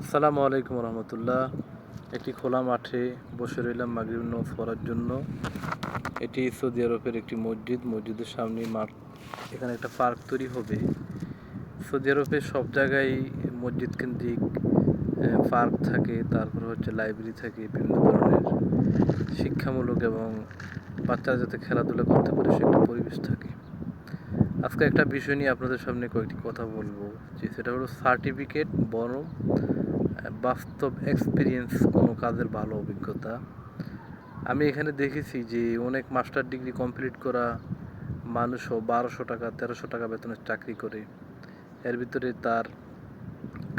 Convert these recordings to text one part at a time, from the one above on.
আসসালামু আলাইকুম রহমতুল্লাহ। একটি খোলা মাঠে বসে রইলাম মাগরিব নামাজ পড়ার জন্য। এটি সৌদি আরবের একটি মসজিদের সামনে মাঠ। এখানে একটা পার্ক তৈরি হবে। সৌদি আরবের সব জায়গায় মসজিদ কেন্দ্রিক পার্ক থাকে, তারপর হচ্ছে লাইব্রেরি থাকে, বিভিন্ন ধরনের শিক্ষামূলক এবং বাচ্চারা যাতে খেলাধুলা করতে পারে সে একটা পরিবেশ থাকে। আজকে একটা বিষয় নিয়ে আপনাদের সামনে কয়েকটি কথা বলবো, যে সেটা হলো সার্টিফিকেট বরং বাস্তব এক্সপিরিয়েন্স কোনো কাজের ভালো অভিজ্ঞতা। আমি এখানে দেখেছি যে অনেক মাস্টার ডিগ্রি কমপ্লিট করা মানুষও 1200 টাকা 1300 টাকা বেতনের চাকরি করে। এর ভিতরে তার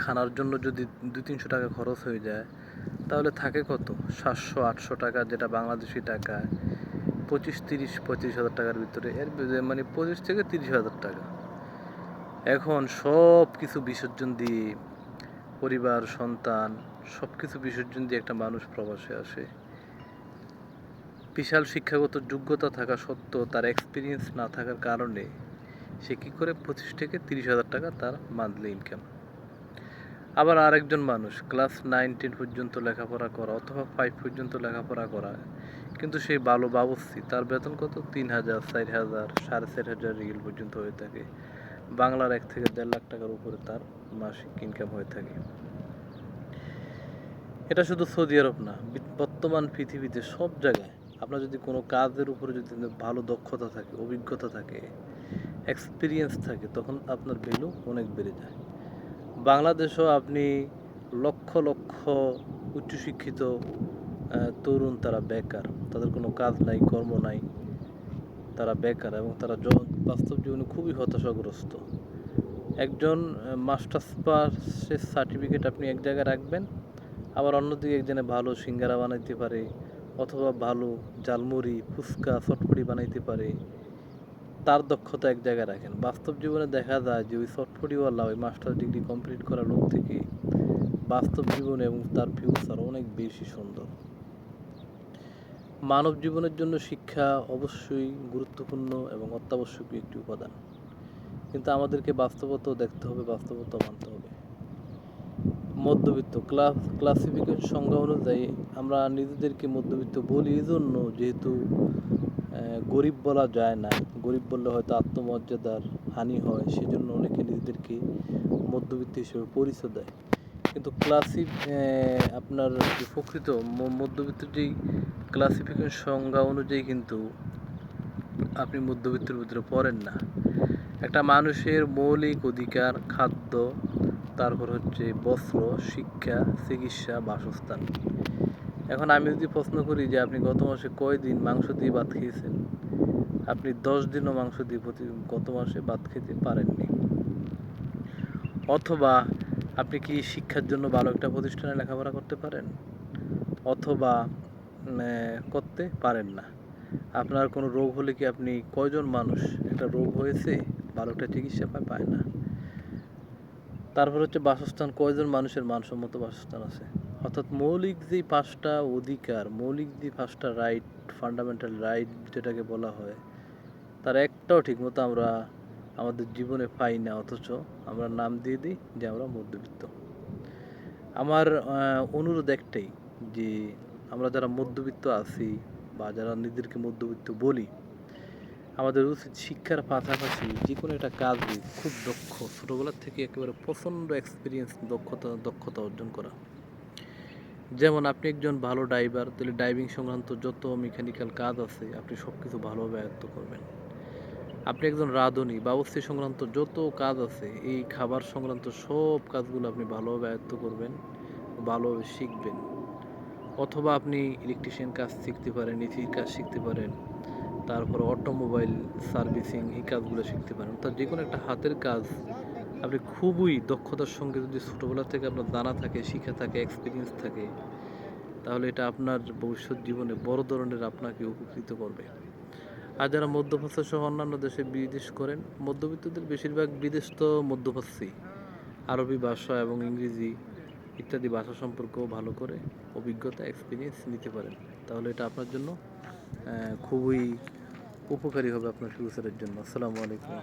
খানার জন্য যদি 200-300 টাকা খরচ হয়ে যায়, তাহলে থাকে কত 700-800 টাকা, যেটা বাংলাদেশি টাকায় 25-30-35 হাজার টাকার ভিতরে। এর মানে 25 থেকে 30 হাজার টাকা। এখন সব কিছু বিসর্জন দিয়ে, পরিবার সন্তান সব কিছু বিসর্জন দিয়ে একটা মানুষ প্রবাসে আসে। বিশাল শিক্ষাগত যোগ্যতা থাকা সত্ত্বেও তার এক্সপিরিয়েন্স না থাকার কারণে সে কী করে 25 থেকে 30 হাজার টাকা তার মান্থলি ইনকাম। আবার আরেকজন মানুষ ক্লাস 9-10 পর্যন্ত লেখাপড়া করা অথবা 5 পর্যন্ত লেখাপড়া করা, কিন্তু সেই ভালো বাবুর্চি, তার বেতন কত 3,000, 4,000, 4,500 রিয়াল পর্যন্ত হয়ে থাকে। বাংলার 1 থেকে 1.5 লাখ টাকার উপরে তার মাসিক ইনকাম হয়ে থাকে। এটা শুধু সৌদি আরব না, বর্তমান পৃথিবীতে সব জায়গায় আপনার যদি কোনো কাজের উপরে যদি ভালো দক্ষতা থাকে, অভিজ্ঞতা থাকে, এক্সপিরিয়েন্স থাকে, তখন আপনার ভ্যালু অনেক বেড়ে যায়। বাংলাদেশেও আপনি লক্ষ লক্ষ উচ্চশিক্ষিত তরুণ, তারা বেকার, তাদের কোনো কাজ নাই, কর্ম নাই, তারা বেকার এবং তারা বাস্তব জীবনে খুবই হতাশাগ্রস্ত। একজন মাস্টার্স পাসের সার্টিফিকেট আপনি এক জায়গায় রাখবেন, আবার অন্যদিকে একজনে ভালো সিঙ্গারা বানাইতে পারে অথবা ভালো ঝালমুড়ি, ফুচকা, চটপটি বানাইতে পারে, তার দক্ষতা এক জায়গায় রাখেন। বাস্তব জীবনে দেখা যায় যে ওই চটপটিওয়ালা, ওই মাস্টার ডিগ্রি কমপ্লিট করা লোক থেকে বাস্তব জীবনে এবং তার ফিউচার অনেক বেশি সুন্দর। মানব জীবনের জন্য শিক্ষা অবশ্যই গুরুত্বপূর্ণ এবং অত্যাবশ্যকীয় একটি উপাদান, কিন্তু আমাদেরকে বাস্তবতাও দেখতে হবে, বাস্তবতাও মানতে হবে। মধ্যবিত্ত ক্লাসিফিকেশন সংজ্ঞা অনুযায়ী আমরা নিজেদেরকে মধ্যবিত্ত বলি এই জন্য, যেহেতু গরিব বলা যায় না, গরিব বললে হয়তো আত্মমর্যাদার হানি হয়, সেজন্য অনেকে নিজেদেরকে মধ্যবিত্ত হিসেবে পরিচয় দেয়। কিন্তু আপনার প্রকৃত মধ্যবিত্ত যেই ক্লাসিফিকেশন সংজ্ঞা অনুযায়ী কিন্তু আপনি মধ্যবিত্তের ভিতরে পড়েন না। একটা মানুষের মৌলিক অধিকার খাদ্য, তারপর হচ্ছে বস্ত্র, শিক্ষা, চিকিৎসা, বাসস্থান। এখন আমি যদি প্রশ্ন করি যে আপনি গত মাসে কয়দিন মাংস দিয়ে ভাত খেয়েছেন, আপনি 10 দিনও মাংস দিয়ে গত মাসে ভাত খেতে পারেননি। অথবা আপনি কি শিক্ষার জন্য ভালো একটা প্রতিষ্ঠানে লেখাপড়া করতে পারেন, অথবা করতে পারেন না। আপনার কোনো রোগ হলে কি আপনি, কয়জন মানুষ একটা রোগ হয়েছে ভালো একটা চিকিৎসা পায় না। তারপর হচ্ছে বাসস্থান, কয়জন মানুষের মানসম্মত বাসস্থান আছে। অর্থাৎ মৌলিক যে 5টা অধিকার, মৌলিক যে 5টা রাইট, ফান্ডামেন্টাল রাইট যেটাকে বলা হয়, তার একটাও ঠিকমতো আমরা আমাদের জীবনে পাই না, অথচ আমরা নাম দিয়ে দিই যে আমরা মধ্যবিত্ত। আমার অনুরোধ একটাই, যে আমরা যারা মধ্যবিত্ত আছি বা যারা নিজেদেরকে মধ্যবিত্ত বলি, আমাদের উচিত শিক্ষার পাশাপাশি যে কোনো একটা কাজে খুব দক্ষ, ছোটোবেলার থেকে একেবারে প্রচণ্ড এক্সপিরিয়েন্স, দক্ষতা অর্জন করা। যেমন আপনি একজন ভালো ড্রাইভার, তাহলে ড্রাইভিং সংক্রান্ত যত মেকানিক্যাল কাজ আছে আপনি সব কিছু ভালোভাবে আয়ত্ত করবেন। আপনি একজন রাঁধুনি, বাবুর্চি সংক্রান্ত যত কাজ আছে, এই খাবার সংক্রান্ত সব কাজগুলো আপনি ভালোভাবে আয়ত্ত করবেন, ভালোভাবে শিখবেন। অথবা আপনি ইলেকট্রিশিয়ান কাজ শিখতে পারেন, ইসির কাজ শিখতে পারেন, তারপর অটোমোবাইল সার্ভিসিং, এই কাজগুলো শিখতে পারেন। অর্থাৎ যে কোনো একটা হাতের কাজ আপনি খুবই দক্ষতার সঙ্গে যদি ছোটোবেলা থেকে আপনার জানা থাকে, শিখা থাকে, এক্সপিরিয়েন্স থাকে, তাহলে এটা আপনার ভবিষ্যৎ জীবনে বড় ধরনের আপনাকে উপকৃত করবে। আর যারা মধ্যপ্রাচ্য সহ অন্যান্য দেশে বিদেশ করেন, মধ্যবিত্তদের বেশিরভাগ বিদেশ তো মধ্যপ্রাচ্যই, আরবি ভাষা এবং ইংরেজি ইত্যাদি ভাষা সম্পর্কেও ভালো করে অভিজ্ঞতা, এক্সপিরিয়েন্স নিতে পারেন। তাহলে এটা আপনার জন্য খুবই উপকারী হবে আপনার ফিউচারের জন্য। আসসালামু আলাইকুম।